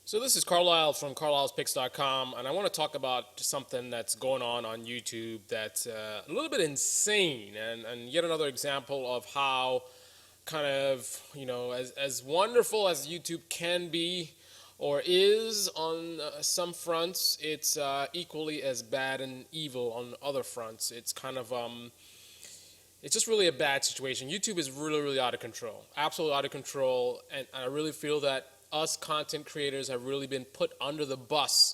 So this is Carlisle from carlislespicks.com, and I want to talk about something that's going on YouTube that's a little bit insane, and yet another example of how kind of, as wonderful as YouTube can be or is on some fronts, it's equally as bad and evil on other fronts. It's kind of it's just really a bad situation. YouTube is really, really out of control, absolutely out of control, and I really feel that us content creators have really been put under the bus,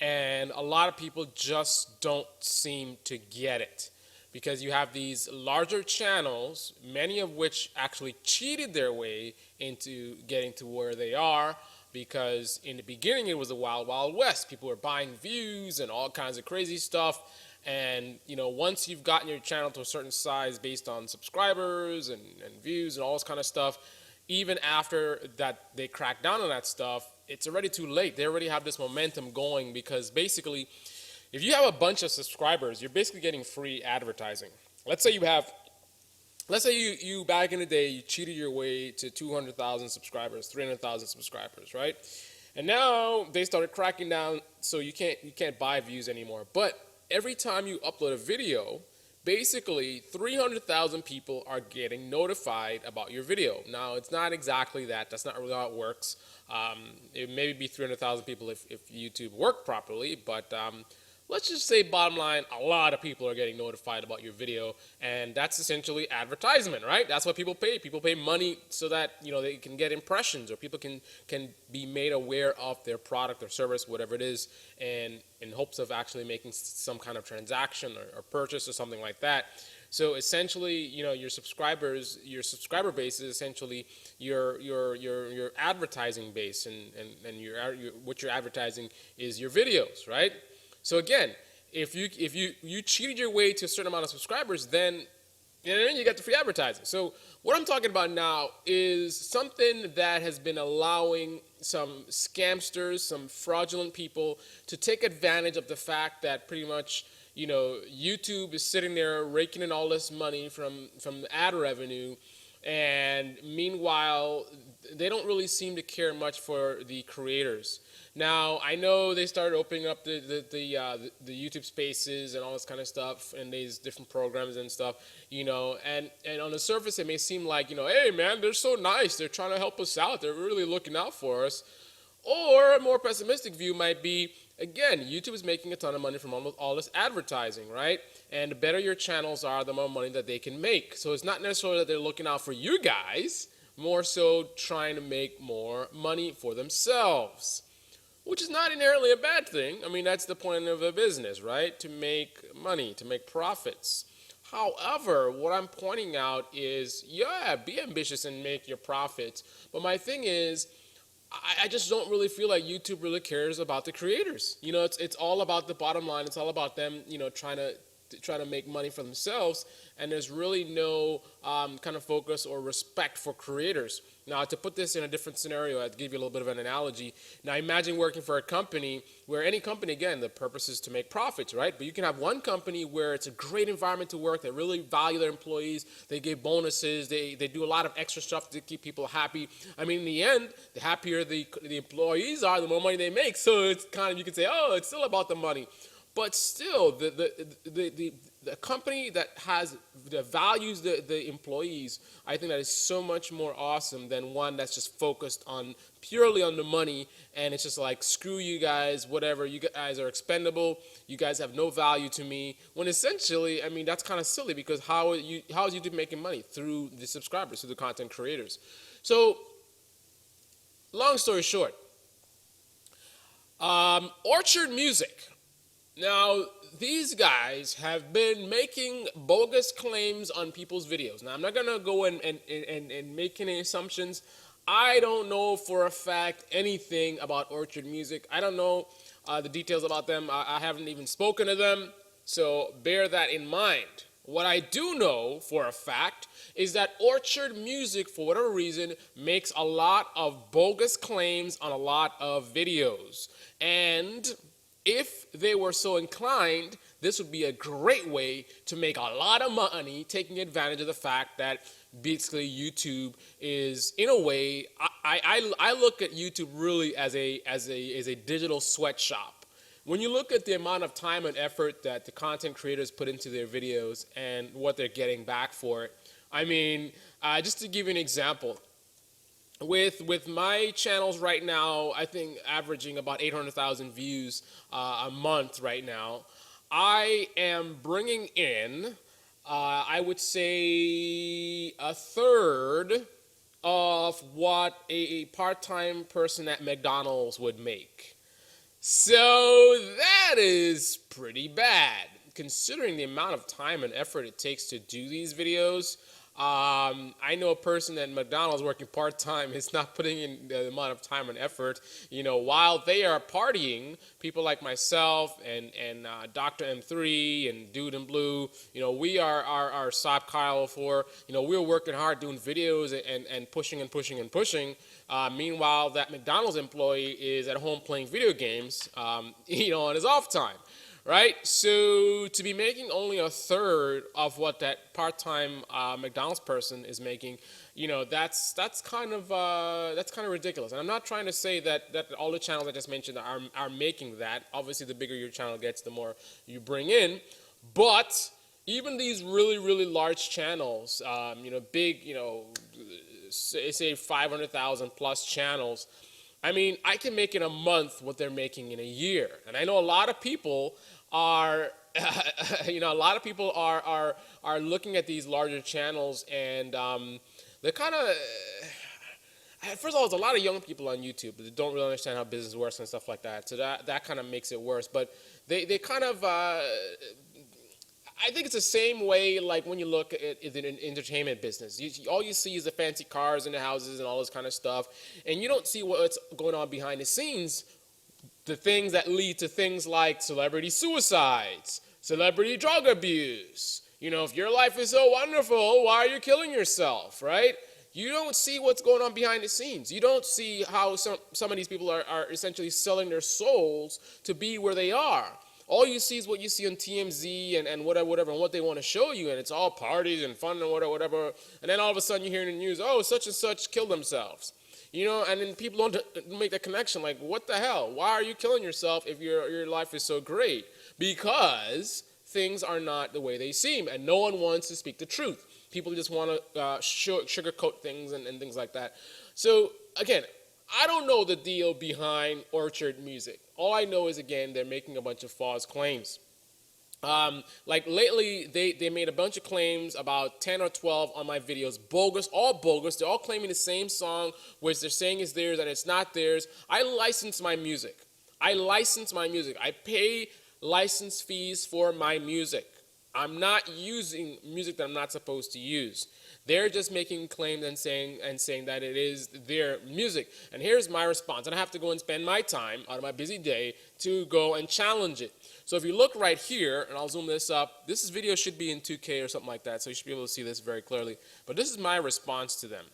and a lot of people just don't seem to get it, because you have these larger channels, many of which actually cheated their way into getting to where they are, because in the beginning it was a wild, wild west. People were buying views and all kinds of crazy stuff. And once you've gotten your channel to a certain size based on subscribers and views and all this kind of stuff, even after that they crack down on that stuff, it's already too late. They already have this momentum going, because basically, if you have a bunch of subscribers, you're basically getting free advertising. Let's say you back in the day, you cheated your way to 200,000 subscribers, 300,000 subscribers, right? And now they started cracking down, so you can't buy views anymore. But every time you upload a video, basically 300,000 people are getting notified about your video. Now, it's not exactly that. That's not really how it works. It may be 300,000 people if YouTube worked properly, but let's just say bottom line, a lot of people are getting notified about your video, and that's essentially advertisement, right? That's what people pay. People pay money so that they can get impressions, or people can be made aware of their product or service, whatever it is, and in hopes of actually making some kind of transaction or purchase or something like that. So essentially, your subscriber base is essentially your advertising base, and what you're advertising is your videos, right? So again, if you cheated your way to a certain amount of subscribers, then you get the free advertising. So what I'm talking about now is something that has been allowing some scamsters, some fraudulent people to take advantage of the fact that pretty much YouTube is sitting there raking in all this money from ad revenue, and meanwhile they don't really seem to care much for the creators. Now, I know they started opening up the YouTube Spaces and all this kind of stuff, and these different programs and stuff, and on the surface it may seem like, hey man, they're so nice, they're trying to help us out, they're really looking out for us. Or a more pessimistic view might be, again, YouTube is making a ton of money from all this advertising, right? And the better your channels are, the more money that they can make. So it's not necessarily that they're looking out for you guys, more so trying to make more money for themselves, which is not inherently a bad thing. I mean, that's the point of a business, right? To make money, to make profits. However, what I'm pointing out is, yeah, be ambitious and make your profits. But my thing is, I just don't really feel like YouTube really cares about the creators. It's all about the bottom line. It's all about them, trying to make money for themselves, and there's really no kind of focus or respect for creators. Now, to put this in a different scenario, I'd give you a little bit of an analogy. Now, imagine working for a company where any company, again, the purpose is to make profits, right? But you can have one company where it's a great environment to work. They really value their employees. They give bonuses. They do a lot of extra stuff to keep people happy. I mean, in the end, the happier the employees are, the more money they make. So it's kind of, you can say, oh, it's still about the money. But still, the company that values the employees, I think that is so much more awesome than one that's just focused purely on the money, and it's just like, screw you guys, whatever, you guys are expendable, you guys have no value to me. When essentially, I mean, that's kind of silly, because how is YouTube making money? Through the subscribers, through the content creators. So, long story short, Orchard Music. Now, these guys have been making bogus claims on people's videos. Now, I'm not going to go and make any assumptions. I don't know for a fact anything about Orchard Music. I don't know the details about them. I haven't even spoken to them, so bear that in mind. What I do know for a fact is that Orchard Music, for whatever reason, makes a lot of bogus claims on a lot of videos. And if they were so inclined, this would be a great way to make a lot of money, taking advantage of the fact that basically YouTube is, in a way, I look at YouTube really as a digital sweatshop. When you look at the amount of time and effort that the content creators put into their videos and what they're getting back for it, I mean, just to give you an example, with my channels right now, I think averaging about 800,000 views a month right now, I am bringing in, I would say, a third of what a part-time person at McDonald's would make. So that is pretty bad, considering the amount of time and effort it takes to do these videos. I know a person at McDonald's working part-time is not putting in the amount of time and effort. You know, while they are partying, people like myself and Dr. M3 and Dude in Blue, you know, we are Sop Kyle for, you know, we're working hard doing videos and pushing and pushing and pushing. Meanwhile, that McDonald's employee is at home playing video games, you know, on his off time. Right? So to be making only a third of what that part-time McDonald's person is making, you know, that's kind of ridiculous. And I'm not trying to say that all the channels I just mentioned are making that. Obviously, the bigger your channel gets, the more you bring in. But even these really, really large channels, you know, big, you know, say 500,000 plus channels, I mean, I can make in a month what they're making in a year. And I know a lot of people are, you know, a lot of people are looking at these larger channels and they're kind of, first of all, there's a lot of young people on YouTube that don't really understand how business works and stuff like that. So that kind of makes it worse. But they kind of, I think it's the same way like when you look at an entertainment business. All you see is the fancy cars and the houses and all this kind of stuff. And you don't see what's going on behind the scenes. The things that lead to things like celebrity suicides, celebrity drug abuse. You know, if your life is so wonderful, why are you killing yourself, right? You don't see what's going on behind the scenes. You don't see how some of these people are essentially selling their souls to be where they are. All you see is what you see on TMZ and whatever, and what they want to show you, and it's all parties and fun and whatever. And then all of a sudden you hear in the news, oh, such and such killed themselves. You know, and then people don't make that connection, like, what the hell? Why are you killing yourself if your life is so great? Because things are not the way they seem, and no one wants to speak the truth. People just want to sugarcoat things and things like that. So, again, I don't know the deal behind Orchard Music. All I know is, again, they're making a bunch of false claims. Like lately, they made a bunch of claims, about 10 or 12 on my videos, bogus, all bogus. They're all claiming the same song, which they're saying is theirs and it's not theirs. I license my music. I pay license fees for my music. I'm not using music that I'm not supposed to use. They're just making claims and saying that it is their music. And here's my response. And I have to go and spend my time out of my busy day to go and challenge it. So if you look right here, and I'll zoom this up, this video should be in 2K or something like that, so you should be able to see this very clearly. But this is my response to them.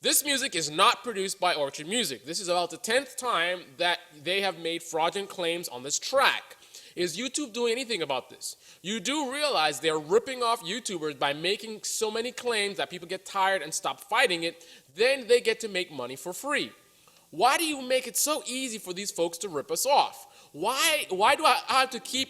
This music is not produced by Orchard Music. This is about the 10th time that they have made fraudulent claims on this track. Is YouTube doing anything about this? You do realize they're ripping off YouTubers by making so many claims that people get tired and stop fighting it, then they get to make money for free. Why do you make it so easy for these folks to rip us off? Why do I have to keep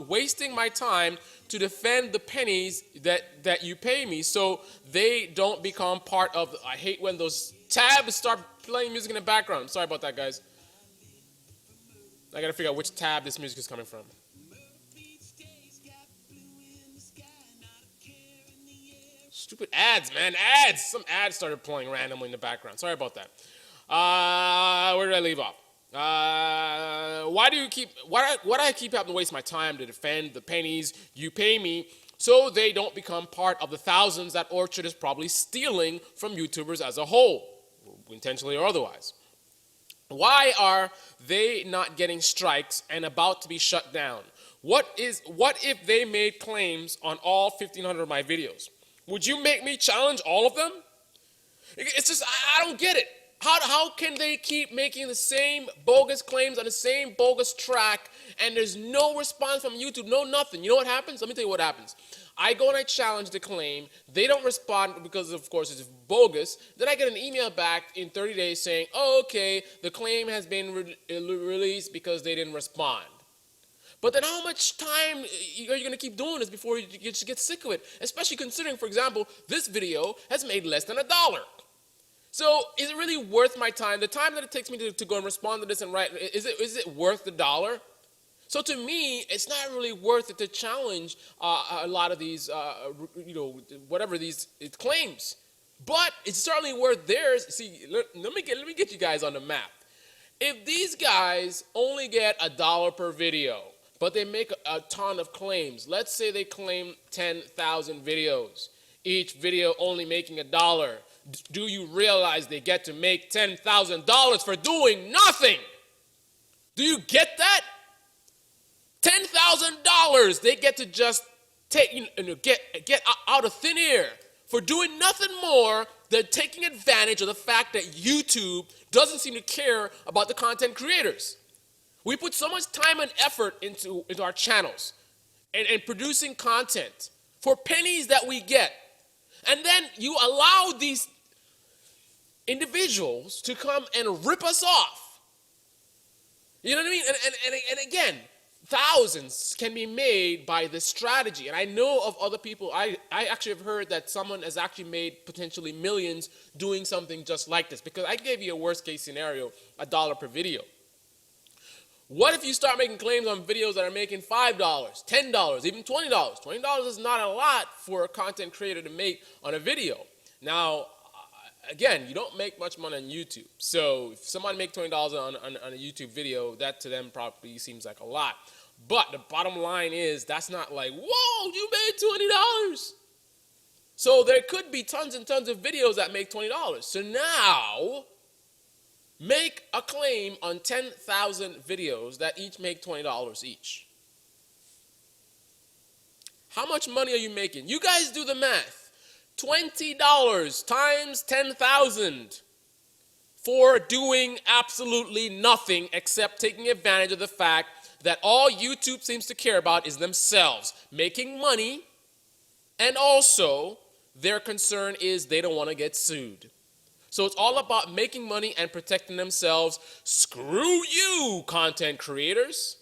wasting my time to defend the pennies that you pay me so they don't become part of, I hate when those tabs start playing music in the background. I'm sorry about that, guys. I gotta figure out which tab this music is coming from. Stupid ads, man, ads! Some ads started playing randomly in the background. Sorry about that. Where did I leave off? Why do I keep having to waste my time to defend the pennies you pay me so they don't become part of the thousands that Orchard is probably stealing from YouTubers as a whole, intentionally or otherwise? Why are they not getting strikes and about to be shut down? What if they made claims on all 1,500 of my videos? Would you make me challenge all of them? It's just, I don't get it. How can they keep making the same bogus claims on the same bogus track and there's no response from YouTube, no nothing? You know what happens? Let me tell you what happens. I go and I challenge the claim. They don't respond because, of course, it's bogus. Then I get an email back in 30 days saying, oh, okay, the claim has been released because they didn't respond. But then how much time are you going to keep doing this before you just get sick of it? Especially considering, for example, this video has made less than $1. So is it really worth my time? The time that it takes me to go and respond to this and write, is it worth the $1? So to me, it's not really worth it to challenge a lot of these, whatever these claims. But it's certainly worth theirs. See, let me get you guys on the map. If these guys only get $1 per video, but they make a ton of claims, let's say they claim 10,000 videos, each video only making $1. Do you realize they get to make $10,000 for doing nothing? Do you get that? $10,000 they get to just take, get out of thin air for doing nothing more than taking advantage of the fact that YouTube doesn't seem to care about the content creators. We put so much time and effort into our channels and producing content for pennies that we get. And then you allow these individuals to come and rip us off. You know what I mean? And again, thousands can be made by this strategy. And I know of other people, I actually have heard that someone has actually made potentially millions doing something just like this. Because I gave you a worst case scenario, $1 per video. What if you start making claims on videos that are making $5, $10, even $20? $20 is not a lot for a content creator to make on a video. Now, again, you don't make much money on YouTube. So if someone makes $20 on a YouTube video, that to them probably seems like a lot. But the bottom line is that's not like, whoa, you made $20. So there could be tons and tons of videos that make $20. So now, make a claim on 10,000 videos that each make $20 each. How much money are you making? You guys do the math. $20 times 10,000 for doing absolutely nothing except taking advantage of the fact that all YouTube seems to care about is themselves making money, and also their concern is they don't want to get sued. So it's all about making money and protecting themselves. Screw you, content creators,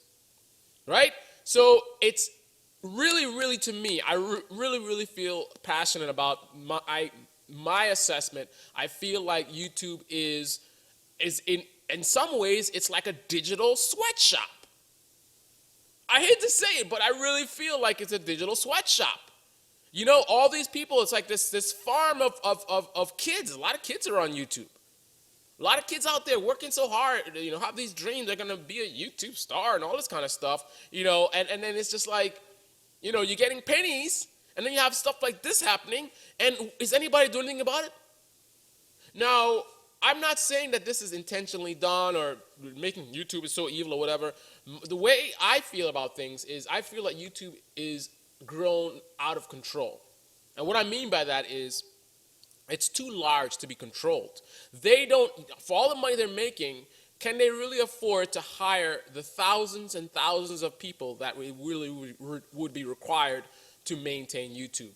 right? So it's really, to me, I really feel passionate about my assessment. I feel like YouTube is in some ways, it's like a digital sweatshop. I hate to say it, but I really feel like it's a digital sweatshop. You know, all these people, it's like this farm of kids. A lot of kids are on YouTube. A lot of kids out there working so hard, have these dreams. They're going to be a YouTube star and all this kind of stuff, and then it's just like, you're getting pennies, and then you have stuff like this happening, and is anybody doing anything about it? Now, I'm not saying that this is intentionally done or making YouTube is so evil or whatever. The way I feel about things is I feel like YouTube is grown out of control. And what I mean by that is it's too large to be controlled. They don't, for all the money they're making, can they really afford to hire the thousands and thousands of people that really would be required to maintain YouTube?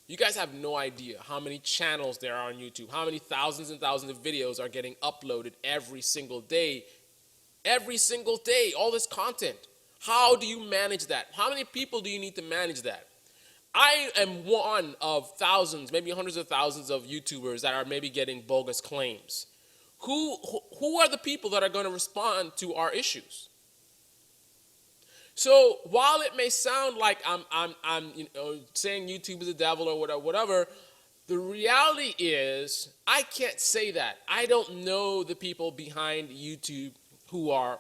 You guys have no idea how many channels there are on YouTube, how many thousands and thousands of videos are getting uploaded every single day. Every single day, all this content. How do you manage that? How many people do you need to manage that? I am one of thousands, maybe hundreds of thousands of YouTubers that are maybe getting bogus claims. Who are the people that are going to respond to our issues? So while it may sound like I'm saying YouTube is the devil or whatever, the reality is I can't say that. I don't know the people behind YouTube who are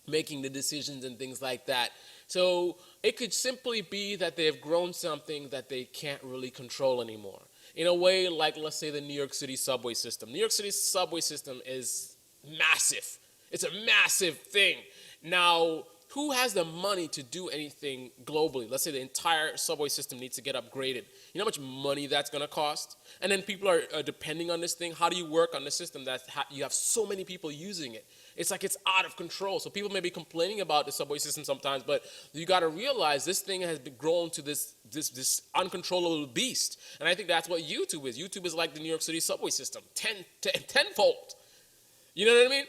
making the decisions and things like that. So it could simply be that they have grown something that they can't really control anymore. In a way, like, let's say the New York City subway system. New York City subway system is massive. It's a massive thing. Now, who has the money to do anything globally? Let's say the entire subway system needs to get upgraded. You know how much money that's going to cost? And then people are depending on this thing. How do you work on the system that you have so many people using it? It's like it's out of control. So people may be complaining about the subway system sometimes, but you got to realize this thing has been grown to this uncontrollable beast. And I think that's what YouTube is. YouTube is like the New York City subway system, tenfold. You know what I mean?